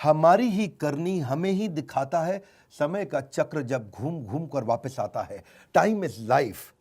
हमारी ही करनी हमें ही दिखाता है, समय का चक्र जब घूम घूम कर वापस आता है। Time is life,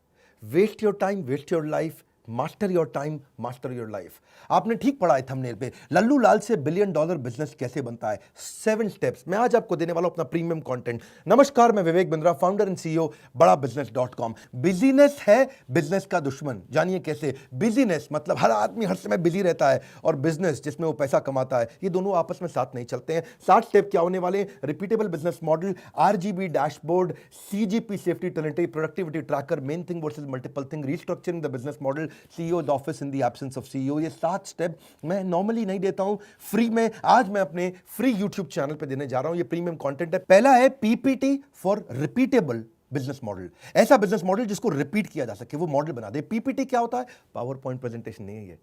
waste your time, waste your life, master your time, master your life. आपने ठीक पढ़ा है थंबनेल पे, लल्लू लाल से बिलियन डॉलर बिजनेस कैसे बनता है, 7 स्टेप्स। मैं आज आपको देने वाला हूं अपना प्रीमियम कंटेंट। नमस्कार, मैं Vivek Bindra, founder and CEO बड़ा बिजनेस.com। बिजीनेस है बिजनेस का दुश्मन, जानिए कैसे। बिजीनेस मतलब हर आदमी हर समय बिजी रहता है, और बिजनेस जिसमें वो पैसा कमाता है, ये दोनों आपस में साथ नहीं चलते हैं। 60 स्टेप क्या होने वाले हैं? Repeatable business model, RGB dashboard, CGP safety talent, productivity tracker, main thing versus multiple thing, restructuring the business model, CEO office in the absence of CEO. ये 7 स्टेप मैं नॉर्मली नहीं देता हूं, फ्री में आज मैं अपने फ्री यूट्यूब चैनल पे देने जा रहा हूं। ये प्रीमियम कंटेंट है। पहला है PPT for repeatable business model, ऐसा बिजनेस मॉडल जिसको रिपीट किया जा सके, वो मॉडल बना दे। पीपीटी क्या होता है? पावर पॉइंट प्रेजेंटेशन नहीं है ये।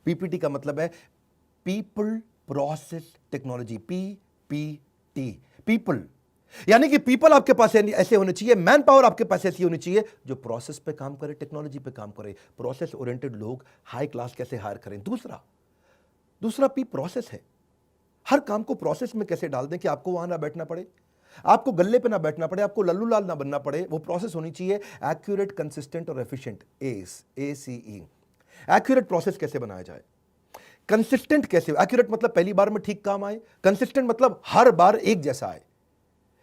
पीपीटी का मतलब है people process technology, PPT. People यानी कि पीपल आपके पास ऐसे होने चाहिए, मैन पावर आपके पास ऐसी होनी चाहिए जो प्रोसेस पे काम करे, टेक्नोलॉजी पे काम करे। प्रोसेस ओरिएंटेड लोग हाई क्लास कैसे हायर करें। दूसरा पी प्रोसेस है। हर काम को प्रोसेस में कैसे डाल दें कि आपको वहां ना बैठना पड़े, आपको गल्ले पे ना बैठना पड़े, आपको लल्लू लाल ना बनना पड़े। वो प्रोसेस होनी चाहिए एक्यूरेट, कंसिस्टेंट और एफिशिएंट। ACE। एक्यूरेट प्रोसेस कैसे बनाया जाए, कंसिस्टेंट कैसे। एक्यूरेट मतलब पहली बार में ठीक काम आए, कंसिस्टेंट मतलब हर बार एक जैसा आए।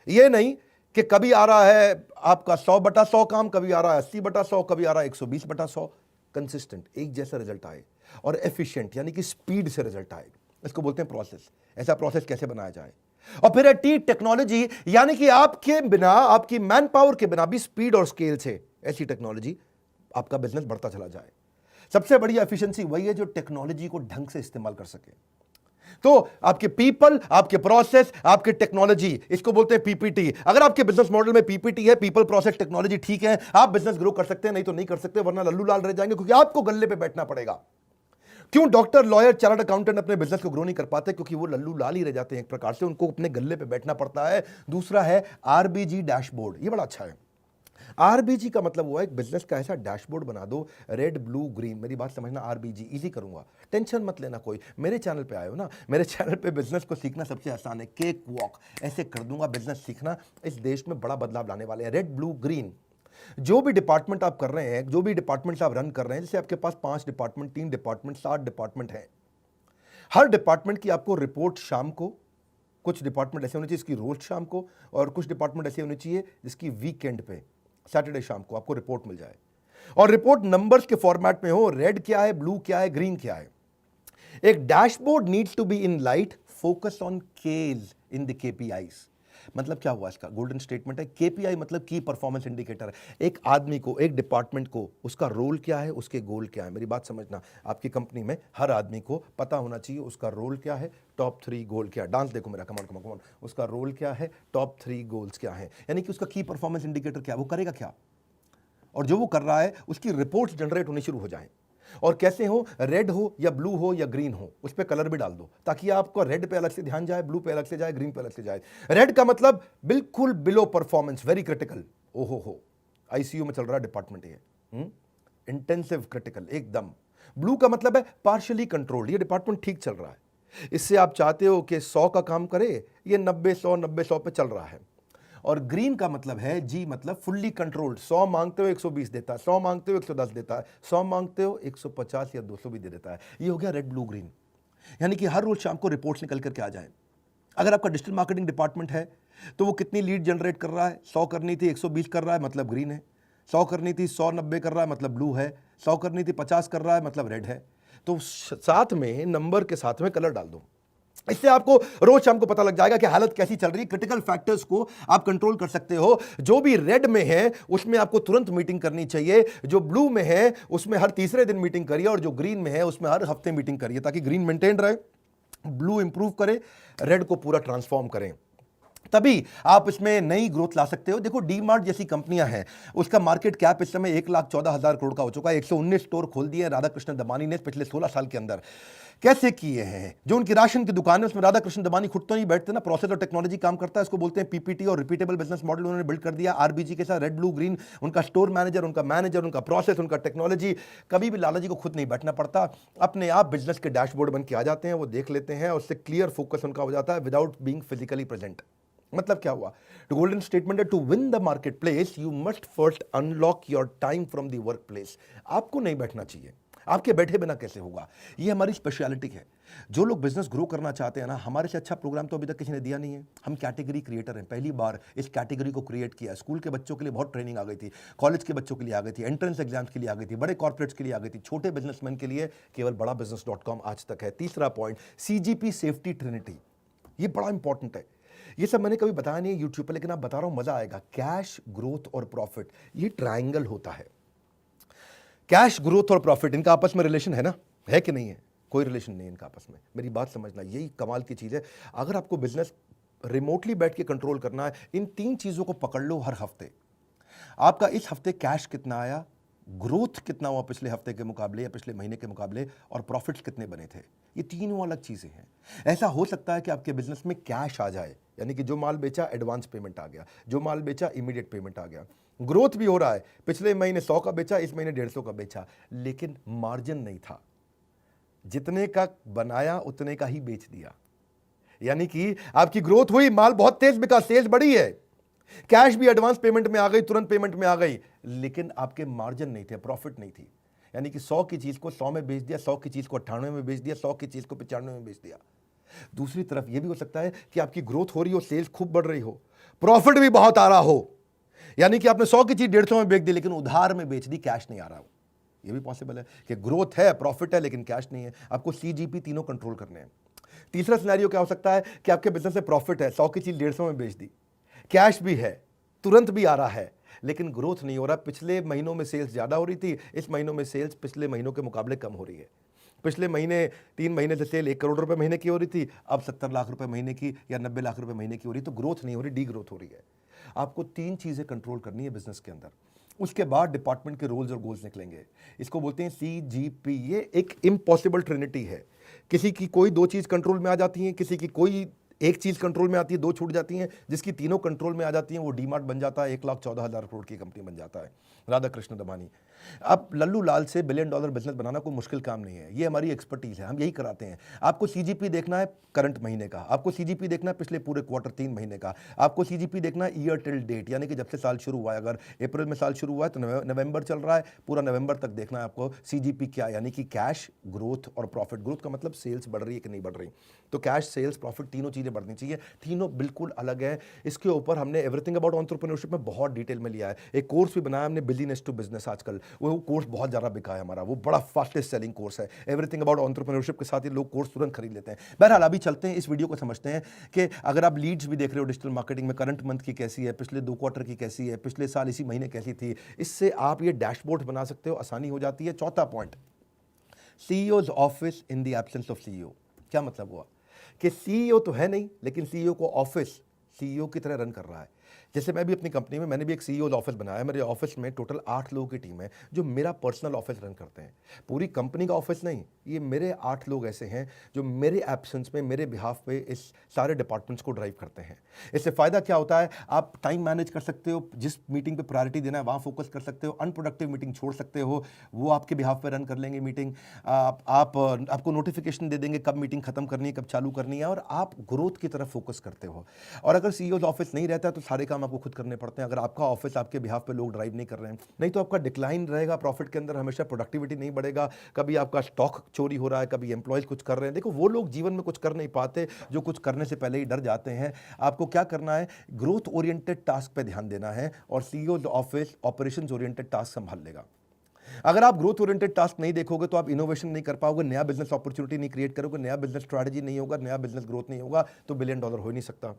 ये नहीं कि कभी आ रहा है आपका 100/100 काम, कभी आ रहा है 80/100, कभी आ रहा है 120/100। कंसिस्टेंट, एक जैसा रिजल्ट आए। और एफिशिएंट यानी कि स्पीड से रिजल्ट आए, इसको बोलते हैं प्रोसेस। ऐसा प्रोसेस कैसे बनाया जाए। और फिर है टी टेक्नोलॉजी, यानी कि आपके बिना, आपकी मैन पावर के बिना भी स्पीड और स्केल से ऐसी टेक्नोलॉजी आपका बिजनेस बढ़ता चला जाए। सबसे बड़ी एफिशिएंसी वही है जो टेक्नोलॉजी को ढंग से इस्तेमाल कर सके। तो आपके पीपल, आपके प्रोसेस, आपके टेक्नोलॉजी, इसको बोलते हैं पीपीटी। अगर आपके बिजनेस मॉडल में पीपीटी है, पीपल प्रोसेस टेक्नोलॉजी ठीक है, आप बिजनेस ग्रो कर सकते हैं, नहीं तो नहीं कर सकते, वरना लल्लू लाल रह जाएंगे, क्योंकि आपको गल्ले पे बैठना पड़ेगा। क्यों डॉक्टर, लॉयर, चार्टर्ड अकाउंटेंट अपने बिजनेस को ग्रो नहीं कर पाते? क्योंकि वो लल्लू लाल ही रह जाते हैं, एक प्रकार से उनको अपने गल्ले पे बैठना पड़ता है। दूसरा है आरबीजी डैशबोर्ड, ये बड़ा अच्छा है। आरबीजी का मतलब हुआ एक बिजनेस का ऐसा डैशबोर्ड बना दो, रेड ब्लू ग्रीन। मेरी बात समझना, आरबीजी इजी करूंगा, टेंशन मत लेना कोई। मेरे चैनल पे आए हो ना, मेरे चैनल पे बिजनेस को सीखना सबसे आसान है, केक वॉक ऐसे कर दूंगा। बिजनेस सीखना, इस देश में बड़ा बदलाव लाने वाले हैं। रेड ब्लू ग्रीन, जो भी डिपार्टमेंट आप कर रहे हैं, जो भी डिपार्टमेंट आप रन कर रहे हैं, जैसे आपके पास 5 डिपार्टमेंट, 3 डिपार्टमेंट, 7 डिपार्टमेंट है। हर डिपार्टमेंट की आपको रिपोर्ट शाम को, कुछ डिपार्टमेंट ऐसे होने चाहिए जिसकी रोज शाम को, और कुछ डिपार्टमेंट ऐसे होने चाहिए जिसकी वीकेंड पे, सैटरडे शाम को आपको रिपोर्ट मिल जाए। और रिपोर्ट नंबर्स के फॉर्मेट में हो, रेड क्या है, ब्लू क्या है, ग्रीन क्या है। एक dashboard needs to be in light, focus on cage in the KPIs. मतलब क्या हुआ इसका? गोल्डन स्टेटमेंट है। केपीआई मतलब की परफॉर्मेंस इंडिकेटर है। एक आदमी को, एक डिपार्टमेंट को, उसका रोल क्या है, उसके गोल क्या है। मेरी बात समझना, आपकी कंपनी में हर आदमी को पता होना चाहिए उसका रोल क्या है, टॉप 3 गोल क्या है। डांस देखो मेरा, कमान कमान कमान। उसका रोल क्या है, टॉप 3 गोल्स क्या है, यानी कि उसका की परफॉर्मेंस इंडिकेटर क्या है, वो करेगा क्या, और जो वो कर रहा है उसकी रिपोर्ट्स जनरेट होनी शुरू हो जाए। और कैसे हो, रेड हो या ब्लू हो या ग्रीन हो, उस पर कलर भी डाल दो, ताकि आपको रेड पे अलग से ध्यान जाए, ब्लू पे अलग से जाए, ग्रीन पे अलग से जाए। रेड का मतलब बिल्कुल बिलो परफॉर्मेंस, वेरी क्रिटिकल, ओहो हो, आईसीयू में चल रहा है डिपार्टमेंट ये, इंटेंसिव क्रिटिकल एकदम। ब्लू का मतलब है पार्शियली कंट्रोल्ड, ये डिपार्टमेंट ठीक चल रहा है। इससे आप चाहते हो कि 100 का काम करे, ये 90-100 पे चल रहा है। और ग्रीन का मतलब है, जी मतलब फुल्ली कंट्रोल्ड, 100 मांगते हो 120 देता है, 100 मांगते हो 110 देता है, 100 मांगते हो 150 या 200 भी दे देता है। ये हो गया रेड ब्लू ग्रीन, यानी कि हर रोज शाम को रिपोर्ट्स निकल करके आ जाए। अगर आपका डिजिटल मार्केटिंग डिपार्टमेंट है तो वो कितनी लीड जनरेट कर रहा है, 100 करनी थी 120 कर रहा है, मतलब ग्रीन है। 100 करनी थी 190 कर रहा है, मतलब ब्लू है। 100 करनी थी 50 कर रहा है, मतलब रेड है। तो साथ में नंबर के साथ में कलर डाल दो, इससे आपको रोज शाम को पता लग जाएगा कि हालत कैसी चल रही है। क्रिटिकल फैक्टर्स को आप कंट्रोल कर सकते हो। जो भी रेड में है उसमें आपको तुरंत मीटिंग करनी चाहिए, जो ब्लू में है उसमें हर तीसरे दिन मीटिंग करिए, और जो ग्रीन में है उसमें हर हफ्ते मीटिंग करिए, ताकि ग्रीन मेंटेन रहे, ब्लू इंप्रूव करे, रेड को पूरा ट्रांसफॉर्म करें। तभी आप इसमें नई ग्रोथ ला सकते हो। देखो डी मार्ट जैसी कंपनियां हैं, उसका मार्केट कैप इस समय 1,14,000 करोड़ का हो चुका है। 119 स्टोर खोल दिए राधा कृष्ण दमानी ने पिछले 16 साल के अंदर। कैसे किए हैं? जो उनकी राशन की दुकान है उसमें राधा कृष्ण दमानी खुद तो नहीं बैठते ना, प्रोसेस और टेक्नोलॉजी काम करता है। इसको बोलते हैं पीपीटी और रिपीटेबल बिजनेस मॉडल उन्होंने बिल्ड कर दिया आरबीजी के साथ। रेड ब्लू ग्रीन उनका स्टोर मैनेजर, उनका प्रोसेस, उनका टेक्नोलॉजी। कभी भी लाला जी को खुद नहीं बैठना पड़ता, अपने आप बिजनेस के डैशबोर्ड बन के आ जाते हैं, वो देख लेते हैं और उससे क्लियर फोकस उनका हो जाता है विदाउट बीइंग फिजिकली प्रेजेंट। मतलब क्या हुआ? द गोल्डन स्टेटमेंट है, to win the marketplace you must first unlock your time from the workplace. आपको नहीं बैठना चाहिए, आपके बैठे बिना कैसे होगा? ये हमारी स्पेशलिटी है। जो लोग बिजनेस ग्रो करना चाहते हैं ना, हमारे से अच्छा प्रोग्राम तो अभी तक किसी ने दिया नहीं है। हम कैटेगरी क्रिएटर हैं, पहली बार इस कैटेगरी को क्रिएट किया। स्कूल के बच्चों के लिए बहुत ट्रेनिंग आ गई थी, कॉलेज के बच्चों के लिए आ गई थी, एंट्रेंस एग्जाम्स के लिए आ गई थी, बड़े कॉर्पोरेट्स के लिए आ गई थी, छोटे बिजनेसमैन के लिए केवल बड़ा business.com आज तक है। तीसरा पॉइंट, सीजीपी सेफ्टी ट्रिनिटी, ये बड़ा इंपॉर्टेंट है। ये सब मैंने कभी बताया नहीं यूट्यूब पर, लेकिन आप बता रहा हूं, मजा आएगा। कैश, ग्रोथ और प्रॉफिट, ये ट्रायंगल होता है। कैश, ग्रोथ और प्रॉफिट, इनका आपस में रिलेशन है ना? है कि नहीं है? कोई रिलेशन नहीं है इनका आपस में। मेरी बात समझना, यही कमाल की चीज है। अगर आपको बिजनेस रिमोटली बैठ के कंट्रोल करना है, इन 3 चीजों को पकड़ लो हर हफ्ते। आपका इस हफ्ते कैश कितना आया, ग्रोथ कितना हुआ पिछले हफ्ते के मुकाबले या पिछले महीने के मुकाबले, और प्रॉफिट्स कितने बने थे। ये तीनों अलग चीजें हैं। ऐसा हो सकता है कि आपके बिजनेस में कैश आ जाए, यानी कि जो माल बेचा एडवांस पेमेंट आ गया, जो माल बेचा इमीडिएट पेमेंट आ गया, ग्रोथ भी हो रहा है, पिछले महीने 100 का बेचा, इस महीने 150 का बेचा, लेकिन मार्जिन नहीं था। जितने का बनाया उतने का ही बेच दिया। यानी कि आपकी ग्रोथ हुई, माल बहुत तेज बिका, सेल्स बढ़ी है, कैश भी एडवांस पेमेंट में आ गई, तुरंत पेमेंट में आ गई, लेकिन आपके मार्जिन नहीं थे, प्रॉफिट नहीं थी। यानी कि 100 की चीज को 100 में बेच दिया, 100 की चीज को 98 में बेच दिया, 100 की चीज को 95 में बेच दिया। दूसरी तरफ यह भी हो सकता है कि आपकी ग्रोथ हो रही हो, सेल्स खूब बढ़ रही हो, प्रॉफिट भी बहुत आ रहा हो, यानी कि आपने 100 की चीज 150 में बेच दी, लेकिन उधार में बेच दी, कैश नहीं आ रहा हो। यह भी पॉसिबल है कि ग्रोथ है, प्रॉफिट है, लेकिन कैश नहीं है। आपको सीजीपी तीनों कंट्रोल करने हैं। तीसरा सिनेरियो क्या हो सकता है कि आपके बिजनेस में प्रॉफिट है, 100 की चीज 150 में बेच दी, कैश भी है, तुरंत भी आ रहा है, लेकिन ग्रोथ नहीं हो रहा। पिछले महीनों में सेल्स ज्यादा हो रही थी, इस महीनों में सेल्स पिछले महीनों के मुकाबले कम हो रही है। पिछले महीने 3 महीने से सेल 1 करोड़ रुपए महीने की हो रही थी, अब 70 लाख रुपए महीने की या 90 लाख रुपए महीने की हो रही, तो ग्रोथ नहीं हो रही, डी ग्रोथ हो रही है। आपको 3 चीजें कंट्रोल करनी है बिजनेस के अंदर। उसके बाद डिपार्टमेंट के रोल्स और गोल्स निकलेंगे। इसको बोलते हैं सीजीपी। ये एक इम्पॉसिबल ट्रिनिटी है। किसी की कोई 2 चीज कंट्रोल में आ जाती है, किसी की कोई 1 चीज कंट्रोल में आती है, 2 छूट जाती हैं। जिसकी तीनों कंट्रोल में आ जाती हैं वो डीमार्ट बन जाता है, 1,14,000 करोड़ की कंपनी बन जाता है, राधा कृष्ण दमानी। अब लल्लू लाल से $1 बिलियन बिजनेस बनाना कोई मुश्किल काम नहीं है, ये हमारी एक्सपर्टीज है, हम यही कराते हैं। आपको सीजीपी देखना है करंट महीने का, आपको सीजीपी देखना है पिछले पूरे क्वार्टर 3 महीने का, आपको सीजीपी देखना है ईयर टिल डेट, यानी कि जब से साल शुरू हुआ है। अगर अप्रैल में साल शुरू हुआ है तो नवंबर चल रहा है, पूरा नवंबर तक देखना है आपको सीजीपी क्या, यानी कि कैश, ग्रोथ और प्रॉफिट। ग्रोथ का मतलब सेल्स बढ़ रही है कि नहीं बढ़ रही, तो कैश, सेल्स, प्रॉफिट तीनों चीजें बढ़नी चाहिए। तीनों बिल्कुल अलग है। इसके ऊपर हमने एवरीथिंग अबाउट एंटरप्रेन्योरशिप में बहुत डिटेल में लिया है। एक कोर्स भी बनाया हमने, बिजनेस टू बिजनेस। आजकल वो कोर्स बहुत ज़्यादा बिका है हमारा, वो बड़ा फास्टेस्ट सेलिंग कोर्स है। एवरीथिंग अबाउट एंटरप्रेन्योरशिप के साथ ही लोग कोर्स तुरंत खरीद लेते हैं। बहरहाल अभी चलते हैं, इस वीडियो को समझते हैं कि अगर आप लीड्स भी देख रहे हो डिजिटल मार्केटिंग में, करंट मंथ की कैसी है, पिछले 2 क्वार्टर की कैसी है, पिछले साल इसी महीने कैसी थी, इससे आप ये डैशबोर्ड बना सकते हो, आसानी हो जाती है। चौथा point, CEOs office in the absence of CEO. क्या मतलब हुआ कि सीईओ तो है नहीं, लेकिन सीईओ को ऑफिस सीईओ की तरह रन कर रहा है। जैसे मैं भी अपनी कंपनी में, मैंने भी एक सीईओ ऑफिस बनाया। मेरे ऑफिस में टोटल 8 लोगों की टीम है जो मेरा पर्सनल ऑफिस रन करते हैं। पूरी कंपनी का ऑफिस नहीं, ये मेरे 8 लोग ऐसे हैं जो मेरे एब्सेंस में, मेरे बिहाफ पे इस सारे डिपार्टमेंट्स को ड्राइव करते हैं। इससे फ़ायदा क्या होता है, आप टाइम मैनेज कर सकते हो, जिस मीटिंग पे प्रायोरिटी देना है वहाँ फोकस कर सकते हो, अनप्रोडक्टिव मीटिंग छोड़ सकते हो, वो आपके बिहाफ पे रन कर लेंगे मीटिंग। आपको नोटिफिकेशन दे देंगे कब मीटिंग खत्म करनी है, कब चालू करनी है, और आप ग्रोथ की तरफ फोकस करते हो। और अगर सीईओ ऑफिस नहीं रहता है तो सारे काम आपको खुद करने पड़ते हैं। अगर आपका ऑफिस आपके बिहाफ पे लोग ड्राइव नहीं कर रहे हैं, नहीं तो आपका डिक्लाइन रहेगा प्रॉफिट के अंदर, हमेशा प्रोडक्टिविटी नहीं बढ़ेगा, कभी आपका स्टॉक चोरी हो रहा है, कभी एम्प्लॉयज कुछ कर रहे हैं। देखो वो लोग जीवन में कुछ कर नहीं पाते जो कुछ करने से पहले ही डर जाते हैं। आपको क्या करना है, ग्रोथ ओरिएंटेड टास्क पे ध्यान देना है, और CEO office operations oriented task संभाल लेगा। अगर आप ग्रोथ ओरिएंटेड टास्क नहीं देखोगे तो आप इनोवेशन नहीं कर पाओगे, नया बिजनेस अपॉर्चुनिटी नहीं क्रिएट करोगे, नया बिजनेस स्ट्रैटेजी नहीं होगा, नया बिजनेस ग्रोथ नहीं होगा, तो $1 बिलियन हो ही नहीं सकता।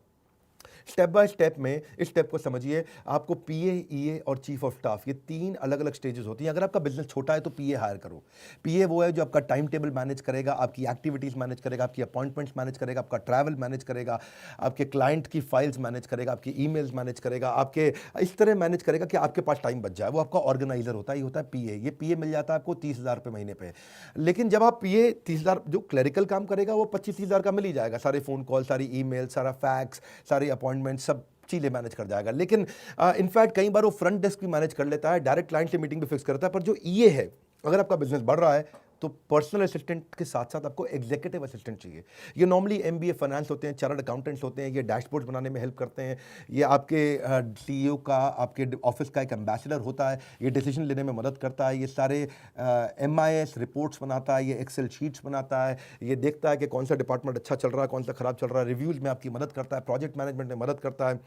स्टेप बाय स्टेप में इस स्टेप को समझिए, आपको पीए, ईए और चीफ ऑफ स्टाफ, ये 3 अलग-अलग स्टेजेस होती हैं। अगर आपका बिज़नेस छोटा है तो पीए हायर करो। पीए वो है जो आपका टाइम टेबल मैनेज करेगा, आपकी एक्टिविटीज़ मैनेज करेगा, आपकी अपॉइंटमेंट्स मैनेज करेगा, आपका ट्रैवल मैनेज करेगा, आपके क्लाइंट की फाइल्स मैनेज करेगा, आपकी ईमेल्स मैनेज करेगा, आपके इस तरह मैनेज करेगा कि आपके पास टाइम बच जाए। वो आपका ऑर्गेनाइजर होता है, ये होता है पीए। ये पीए मिल जाता है आपको 30,000 रुपये महीने पे। लेकिन जब आप पीए 30,000, जो क्लरिकल काम करेगा वो 25-30,000 का मिल ही जाएगा, सारे फ़ोन कॉल, सारी ईमेल, सारा फैक्स, सारी अपॉइंटमेंट, सब चीज़ें मैनेज कर जाएगा। लेकिन इनफैक्ट कई बार वो फ्रंट डेस्क भी मैनेज कर लेता है, डायरेक्ट क्लाइंट से मीटिंग भी फिक्स करता है। पर जो ईए है, अगर आपका बिजनेस बढ़ रहा है तो पर्सनल असिस्टेंट के साथ साथ आपको एग्जीक्यूटिव असिस्टेंट चाहिए। ये नॉर्मली एमबीए फाइनेंस होते हैं, चार्टर्ड अकाउंटेंट्स होते हैं, ये डैशबोर्ड बनाने में हेल्प करते हैं, ये आपके सीईओ का, आपके ऑफिस का एक एम्बेसडर होता है, ये डिसीजन लेने में मदद करता है, ये सारे एमआईएस रिपोर्ट्स बनाता है, ये एक्सेल शीट्स बनाता है, ये देखता है कि कौन सा डिपार्टमेंट अच्छा चल रहा है, कौन सा खराब चल रहा है, रिव्यूज़ में आपकी मदद करता है, प्रोजेक्ट मैनेजमेंट में मदद करता है।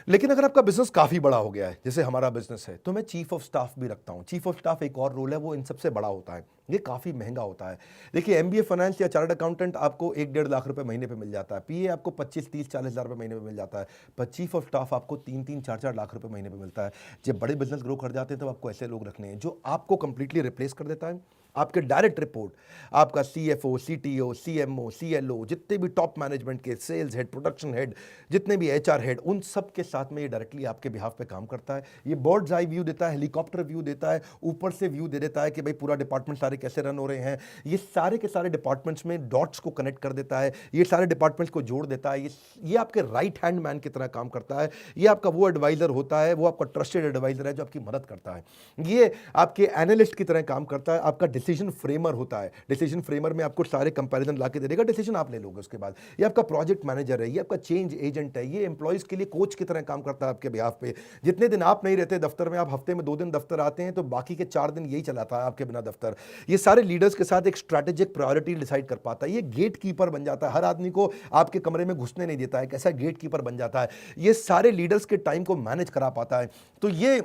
लेकिन अगर आपका बिजनेस काफ़ी बड़ा हो गया है, जैसे हमारा बिजनेस है, तो मैं चीफ ऑफ स्टाफ भी रखता हूँ। चीफ ऑफ स्टाफ एक और रोल है, वो इन सबसे बड़ा होता है, ये काफ़ी महंगा होता है। देखिए, एमबीए फाइनेंस या चार्टर्ड अकाउंटेंट आपको 1-1.5 लाख रुपए महीने पे मिल जाता है, पीए आपको 25-30-40 हज़ार रुपये महीने पे मिल जाता है, पर चीफ ऑफ स्टाफ आपको 3-3, 4-4 लाख रुपए महीने पे मिलता है। जब बड़े बिजनेस ग्रो कर जाते हैं तो आपको ऐसे लोग रखने हैं जो आपको कंप्लीटली रिप्लेस कर देता है। आपके डायरेक्ट रिपोर्ट आपका सीएफओ, सीटीओ, सीएमओ, सीएलओ, जितने भी टॉप मैनेजमेंट के, सेल्स हेड, प्रोडक्शन हेड, जितने भी एचआर हेड, उन सब के साथ में ये डायरेक्टली आपके बिहाफ पे काम करता है। ये बर्ड्स आई व्यू देता है, हेलीकॉप्टर व्यू देता है, ऊपर से व्यू दे देता है कि भाई पूरा डिपार्टमेंट सारे कैसे रन हो रहे हैं। ये सारे के सारे डिपार्टमेंट्स में डॉट्स को कनेक्ट कर देता है, ये सारे डिपार्टमेंट्स को जोड़ देता है। ये आपके राइट हैंड मैन की तरह काम करता है। ये आपका वो एडवाइजर होता है, वो आपका ट्रस्टेड एडवाइजर है जो आपकी मदद करता है। ये आपके एनालिस्ट की तरह काम करता है, आपका डिसीजन फ्रेमर होता है। डिसीजन फ्रेमर में आपको सारे कंपैरिजन लाके दे देगा, डिसीजन आप ले लोगे उसके बाद। ये आपका प्रोजेक्ट मैनेजर है, ये आपका चेंज एजेंट है, ये एम्प्लॉइज के लिए कोच की तरह काम करता है आपके बिहाफ पे। जितने दिन आप नहीं रहते दफ्तर में, आप हफ्ते में 2 दिन दफ्तर आते हैं, तो बाकी के 4 दिन यही चलाता है आपके बिना दफ्तर। ये सारे लीडर्स के साथ एक स्ट्रैटेजिक प्रायोरिटी डिसाइड कर पाता है। ये गेट कीपर बन जाता है, हर आदमी को आपके कमरे में घुसने नहीं देता है, कैसा गेट कीपर बन जाता है। ये सारे लीडर्स के टाइम को मैनेज करा पाता है। तो ये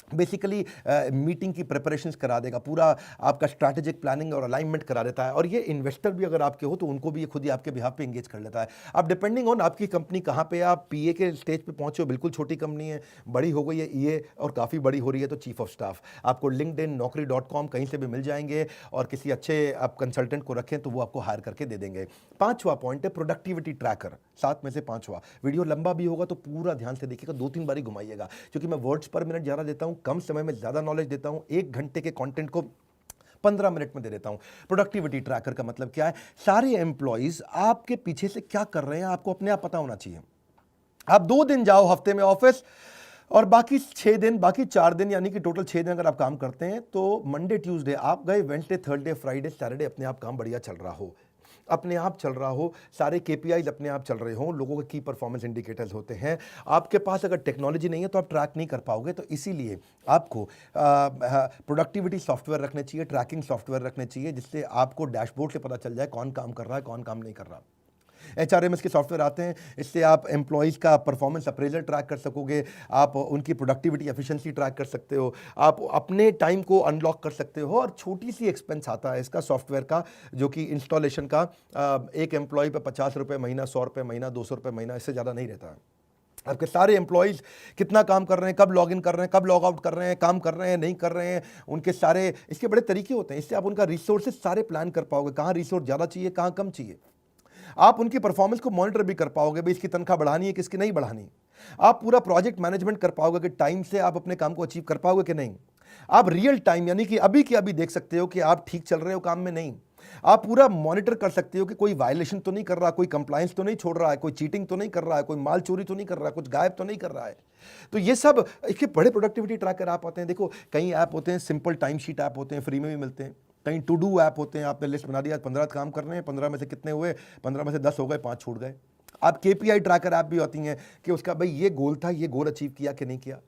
बेसिकली मीटिंग की प्रिपरेशंस करा देगा, पूरा आपका स्ट्रैटेजिक प्लानिंग और अलाइनमेंट करा देता है। और ये इन्वेस्टर भी अगर आपके हो तो उनको भी ये खुद ही आपके बिहाफ पे एंगेज कर लेता है। अब डिपेंडिंग ऑन आपकी कंपनी कहाँ पे, आप पीए के स्टेज पे पहुंचे हो, बिल्कुल छोटी कंपनी है, बड़ी हो गई है ईए और काफ़ी बड़ी हो रही है, तो चीफ ऑफ स्टाफ आपको लिंक्डइन, naukri.com कहीं से भी मिल जाएंगे, और किसी अच्छे आप कंसल्टेंट को रखें तो वो आपको हायर करके दे देंगे। 5वां पॉइंट है प्रोडक्टिविटी ट्रैकर, 7 में से 5वां। वीडियो लंबा भी होगा तो पूरा ध्यान से देखिएगा, 2-3 बारी घुमाइएगा, क्योंकि मैं वर्ड्स पर मिनट ज़्यादा देता हूँ, कम समय में ज़्यादा नॉलेज देता हूँ। 1 घंटे के कंटेंट को 15 मिनट में दे देता हूं। प्रोडक्टिविटी ट्रैकर का मतलब क्या है? सारे एम्प्लॉइज आपके पीछे से क्या कर रहे हैं आपको अपने आप पता होना चाहिए। आप 2 दिन जाओ हफ्ते में ऑफिस, और बाकी 6 दिन, बाकी 4 दिन, यानी कि टोटल 6 दिन अगर आप काम करते हैं, तो मंडे ट्यूसडे आप गए, वेडनेसडे, थर्सडे, फ्राइडे, सैटरडे अपने आप काम बढ़िया चल रहा हो, अपने आप चल रहा हो, सारे केपीआईज अपने आप चल रहे हों, लोगों के की परफॉर्मेंस इंडिकेटर्स होते हैं। आपके पास अगर टेक्नोलॉजी नहीं है तो आप ट्रैक नहीं कर पाओगे, तो इसीलिए आपको प्रोडक्टिविटी सॉफ्टवेयर रखने चाहिए, ट्रैकिंग सॉफ्टवेयर रखने चाहिए, जिससे आपको डैशबोर्ड से पता चल जाए कौन काम कर रहा है, कौन काम नहीं कर रहा। HRMS के सॉफ्टवेयर आते हैं, इससे आप एम्प्लॉइज़ का परफॉर्मेंस अप्रेजल ट्रैक कर सकोगे, आप उनकी प्रोडक्टिविटी एफिशिएंसी ट्रैक कर सकते हो, आप अपने टाइम को अनलॉक कर सकते हो। और छोटी सी एक्सपेंस आता है इसका सॉफ्टवेयर का, जो कि इंस्टॉलेशन का, एक एम्प्लॉय पे 50 रुपये महीना, 100 रुपये महीना, 200 रुपये महीना, इससे ज़्यादा नहीं रहता है। आपके सारे एम्प्लॉइज़ कितना काम कर रहे हैं, कब लॉग इन कर रहे हैं, कब लॉग आउट कर रहे हैं, काम कर रहे हैं, नहीं कर रहे हैं, उनके सारे, इसके बड़े तरीके होते हैं। इससे आप उनका रिसोर्सेज सारे प्लान कर पाओगे, कहाँ रिसोर्स ज़्यादा चाहिए, कहाँ कम चाहिए। आप उनकी परफॉर्मेंस को मॉनिटर भी कर पाओगे, भाई इसकी तनख्वाह बढ़ानी है, किसकी नहीं बढ़ानी। आप पूरा प्रोजेक्ट मैनेजमेंट कर पाओगे कि टाइम से आप अपने काम को अचीव कर पाओगे कि नहीं। आप रियल टाइम, यानी कि अभी की अभी देख सकते हो कि आप ठीक चल रहे हो काम में, नहीं। आप पूरा मॉनिटर कर सकते हो कि कोई वायलेशन तो नहीं कर रहा, कोई कंप्लायंस तो नहीं छोड़ रहा है, कोई चीटिंग तो नहीं कर रहा है, कोई माल चोरी तो नहीं कर रहा है, कुछ गायब तो नहीं कर रहा है। तो ये सब इसके बड़े प्रोडक्टिविटी ट्रैकर ऐप आते हैं। देखो, कई ऐप होते हैं, सिंपल टाइम शीट ऐप होते हैं, फ्री में भी मिलते हैं। कहीं टू डू ऐप होते हैं, आपने लिस्ट बना दिया, 15 काम करने हैं, 15 में से कितने हुए, 15 में से 10 हो गए, 5 छूट गए। आप केपीआई ट्रैकर ऐप भी होती हैं कि उसका भाई ये गोल था, ये गोल अचीव किया कि नहीं किया।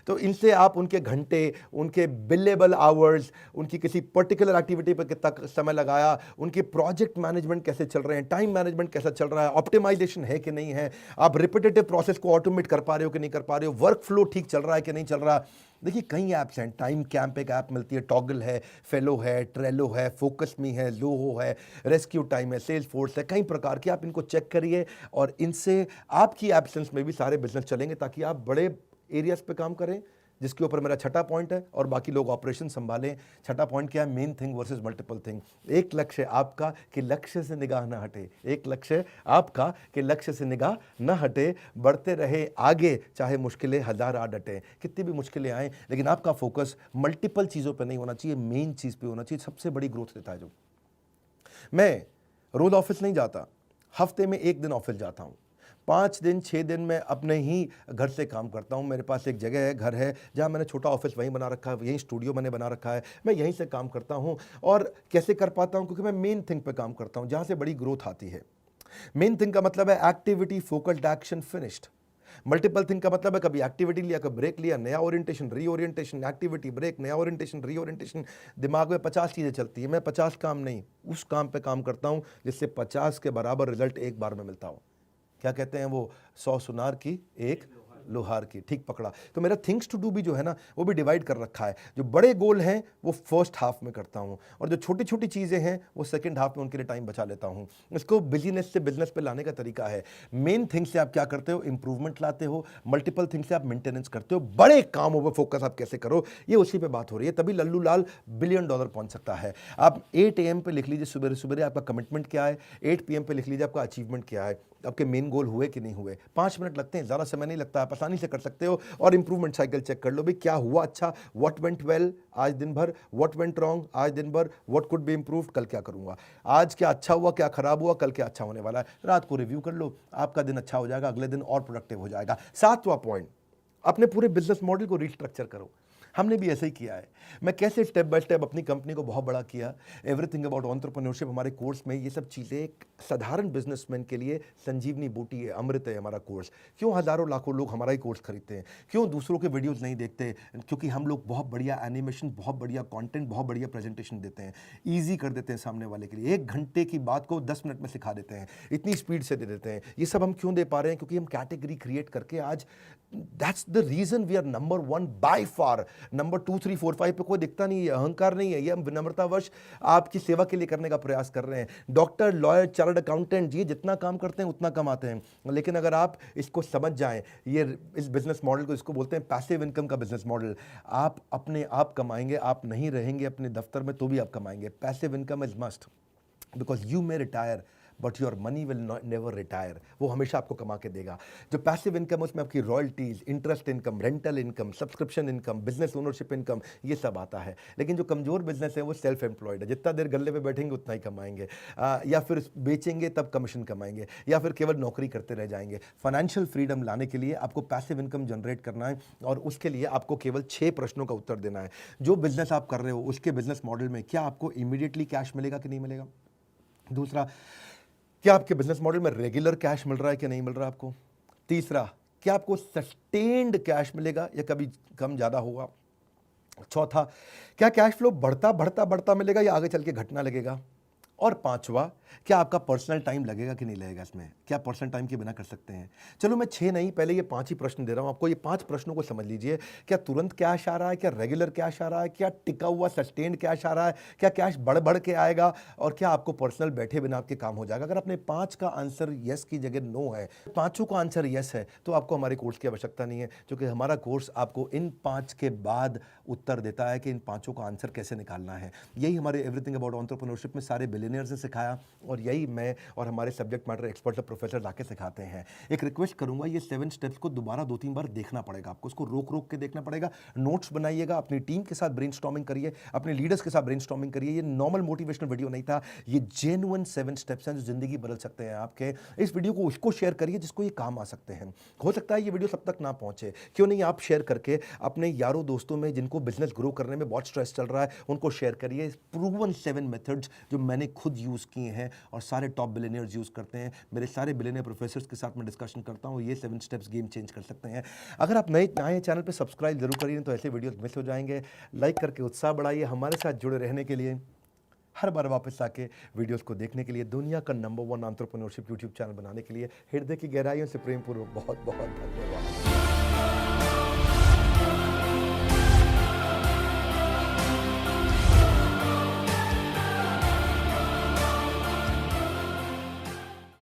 तो इनसे आप उनके घंटे, उनके बिलेबल आवर्स, उनकी किसी पर्टिकुलर एक्टिविटी पर कितना समय लगाया, उनके प्रोजेक्ट मैनेजमेंट कैसे चल रहे हैं, टाइम मैनेजमेंट कैसा चल रहा है, ऑप्टिमाइजेशन है कि नहीं है, आप रिपीटेटिव प्रोसेस को ऑटोमेट कर पा रहे हो कि नहीं कर पा रहे हो, वर्क फ्लो ठीक चल रहा है कि नहीं चल रहा। देखिए कई ऐप्स हैं, टाइम कैंप एक ऐप मिलती है, टॉगल है, फेलो है, ट्रेलो है, फोकस मी है, ज़ोहो है, रेस्क्यू टाइम है, सेल्स फोर्स है, कई प्रकार के। आप इनको चेक करिए और इनसे आपकी एब्सेंस में भी सारे बिजनेस चलेंगे, ताकि आप बड़े एरियाज पे काम करें, जिसके ऊपर मेरा छठा पॉइंट है, और बाकी लोग ऑपरेशन संभालें। छठा पॉइंट क्या है? Main thing versus multiple thing. एक लक्ष्य आपका कि लक्ष्य से निगाह ना हटे, एक लक्ष्य आपका कि लक्ष्य से निगाह ना हटे, बढ़ते रहे आगे, चाहे मुश्किलें हजार आ डटे, कितनी भी मुश्किलें आए, लेकिन आपका फोकस मल्टीपल चीज़ों पर नहीं होना चाहिए, मेन चीज़ पे होना चाहिए। सबसे बड़ी ग्रोथ देता है जो। मैं रोज ऑफिस नहीं जाता, हफ्ते में एक दिन ऑफिस जाता हूँ, 5 दिन 6 दिन मैं अपने ही घर से काम करता हूँ। मेरे पास एक जगह है, घर है, जहाँ मैंने छोटा ऑफिस वहीं बना रखा है, यहीं स्टूडियो मैंने बना रखा है, मैं यहीं से काम करता हूँ। और कैसे कर पाता हूँ? क्योंकि मैं मेन थिंग पे काम करता हूँ, जहाँ से बड़ी ग्रोथ आती है। मेन थिंग का मतलब है activity, focused action, finished. Multiple thing का मतलब है कभी एक्टिविटी लिया, कभी ब्रेक लिया, नया ओरिएंटेशन, रीओरिएंटेशन, एक्टिविटी, ब्रेक, नया ओरिएंटेशन, रीओरिएंटेशन। दिमाग में 50 चीज़ें चलती है, मैं 50 काम नहीं, उस काम पे काम करता हूँ जिससे 50 के बराबर रिजल्ट एक बार में मिलता हो। क्या कहते हैं वो, 100 सुनार की एक लोहार की, ठीक पकड़ा। तो मेरा थिंग्स टू डू भी जो है ना, वो भी डिवाइड कर रखा है। जो बड़े गोल हैं वो फर्स्ट हाफ में करता हूँ, और जो छोटी छोटी चीज़ें हैं वो सेकंड हाफ में उनके लिए टाइम बचा लेता हूँ। इसको बिजनेस से बिजनेस पे लाने का तरीका है। मेन थिंग से आप क्या करते हो? इंप्रूवमेंट लाते हो। मल्टीपल थिंग से आप मेंटेनेंस करते हो। बड़े कामों पर फोकस आप कैसे करो, ये उसी पे बात हो रही है। तभी लल्लू लाल $1 बिलियन पहुंच सकता है। आप 8 AM पे लिख लीजिए, सुबह सुबह आपका कमिटमेंट क्या है, 8 PM पे लिख लीजिए आपका अचीवमेंट क्या है, आपके मेन गोल हुए कि नहीं हुए। 5 मिनट लगते हैं, ज़्यादा समय नहीं लगता, आप आसानी से कर सकते हो। और इंप्रूवमेंट साइकिल चेक कर लो भी, क्या हुआ अच्छा, व्हाट वेंट वेल आज दिन भर, व्हाट वेंट रॉन्ग आज दिन भर, व्हाट कुड बी इंप्रूव्ड, कल क्या करूंगा, आज क्या अच्छा हुआ, क्या खराब हुआ, कल क्या अच्छा होने वाला है। रात को रिव्यू कर लो, आपका दिन अच्छा हो जाएगा, अगले दिन और प्रोडक्टिव हो जाएगा। 7वां पॉइंट, अपने पूरे बिजनेस मॉडल को रिस्ट्रक्चर करो। हमने भी ऐसे ही किया है। मैं कैसे स्टेप बाय स्टेप अपनी कंपनी को बहुत बड़ा किया, एवरीथिंग अबाउट एंटरप्रेन्योरशिप हमारे कोर्स में, ये सब चीज़ें एक साधारण बिजनेसमैन के लिए संजीवनी बूटी है, अमृत है हमारा कोर्स। क्यों हज़ारों लाखों लोग हमारा ही कोर्स खरीदते हैं? क्यों दूसरों के वीडियोज़ नहीं देखते? क्योंकि हम लोग बहुत बढ़िया एनिमेशन, बहुत बढ़िया कॉन्टेंट, बहुत बढ़िया प्रेजेंटेशन देते हैं, ईजी कर देते हैं सामने वाले के लिए। 1 घंटे की बात को 10 मिनट में सिखा देते हैं, इतनी स्पीड से दे देते हैं। ये सब हम क्यों दे पा रहे हैं? क्योंकि हम कैटेगरी क्रिएट करके आज, that's the reason we are number 1 by far. Number 2, 3, 4, 5 पे कोई दिखता नहीं है, अहंकार नहीं है, ये हम विनम्रतावश आपकी सेवा के लिए करने का प्रयास कर रहे हैं। डॉक्टर, लॉयर, चार्टर्ड अकाउंटेंट, ये जितना काम करते हैं उतना कमाते हैं, लेकिन अगर आप इसको समझ जाएं, ये इस बिजनेस मॉडल को, इसको बोलते हैं पैसिव इनकम का बिजनेस मॉडल। आप अपने आप कमाएंगे, आप नहीं रहेंगे अपने दफ्तर में तो भी आप कमाएंगे। Passive income is must, because you may retire but your money will never retire. वो हमेशा आपको कमा के देगा। जो पैसिव इनकम, उसमें आपकी royalties, interest income, rental income, subscription income, business ownership income, ये सब आता है। लेकिन जो कमजोर बिजनेस है वो सेल्फ एम्प्लॉयड है, जितना देर गल्ले पे बैठेंगे उतना ही कमाएंगे, या फिर बेचेंगे तब कमीशन कमाएंगे, या फिर केवल नौकरी करते रह जाएंगे। फाइनेंशियल फ्रीडम लाने के लिए आपको पैसिव इनकम जनरेट करना है, और उसके लिए आपको केवल 6 प्रश्नों का उत्तर देना है। जो बिजनेस आप कर रहे हो उसके बिजनेस मॉडल में क्या आपको इमीडिएटली कैश मिलेगा कि नहीं मिलेगा? दूसरा, क्या आपके बिजनेस मॉडल में रेगुलर कैश मिल रहा है कि नहीं मिल रहा आपको? तीसरा, क्या आपको सस्टेन्ड कैश मिलेगा या कभी कम ज़्यादा होगा? चौथा, क्या कैश फ्लो बढ़ता बढ़ता बढ़ता मिलेगा या आगे चल के घटना लगेगा? और पांचवा, क्या आपका पर्सनल टाइम लगेगा कि नहीं लगेगा इसमें? क्या पर्सनल टाइम के बिना कर सकते हैं? चलो मैं 6 नहीं, पहले ये 5 ही प्रश्न दे रहा हूं आपको। ये 5 प्रश्नों को समझ लीजिए। क्या तुरंत कैश आ रहा है? क्या रेगुलर कैश आ रहा है? क्या टिका हुआ सस्टेन्ड कैश आ रहा है? क्या कैश बढ़ बढ़ के आएगा? और क्या आपको पर्सनल बैठे बिना आपके काम हो जाएगा? अगर आपने 5 का आंसर यस की जगह नो है, 5 का आंसर यस है, तो आपको हमारे कोर्स की आवश्यकता नहीं है, क्योंकि हमारा कोर्स आपको इन 5 के बाद उत्तर देता है कि इन 5 का आंसर कैसे निकालना है। यही हमारे एवरीथिंग अबाउट एंटरप्रेन्योरशिप में सारे बिलियनियर्स ने सिखाया, और यही मैं और हमारे सब्जेक्ट मैटर एक्सपर्ट प्रोफेसर लाके सिखाते हैं। एक रिक्वेस्ट करूंगा, ये 7 स्टेप्स को दोबारा 2-3 बार देखना पड़ेगा आपको, उसको रोक रोक के देखना पड़ेगा। नोट्स बनाइएगा, अपनी टीम के साथ ब्रेनस्टॉर्मिंग करिए, अपने लीडर्स के साथ ब्रेनस्टॉर्मिंग करिए। ये नॉर्मल मोटिवेशनल वीडियो नहीं था, ये जेन्युइन 7 स्टेप्स हैं जो जिंदगी बदल सकते हैं आपके। इस वीडियो को उसको शेयर करिए जिसको ये काम आ सकते हैं। हो सकता है ये वीडियो सब तक ना पहुंचे, क्यों नहीं आप शेयर करके अपने यारों दोस्तों में जिनको बिजनेस ग्रो करने में बहुत स्ट्रेस चल रहा है, उनको शेयर करिए। प्रूवन 7 मेथड्स जो मैंने खुद यूज किए हैं, हैं और सारे टॉप बिलियनियर्स यूज़ करते हैं। मेरे सारे बिलियनियर प्रोफेसर्स के साथ मैं डिस्कशन करता हूँ, ये 7 स्टेप्स गेम चेंज कर सकते हैं। अगर आप नए आए चैनल पे सब्सक्राइब जरूर करिए, तो ऐसे वीडियोस मिस हो जाएंगे। लाइक करके उत्साह बढ़ाइए। हमारे साथ जुड़े रहने के लिए, हर बार वापस आके वीडियोस को देखने के लिए, दुनिया का नंबर 1 एंटरप्रेन्योरशिप यूट्यूब चैनल बनाने के लिए हृदय की गहराइयों से प्रेमपूर्वक बहुत बहुत धन्यवाद।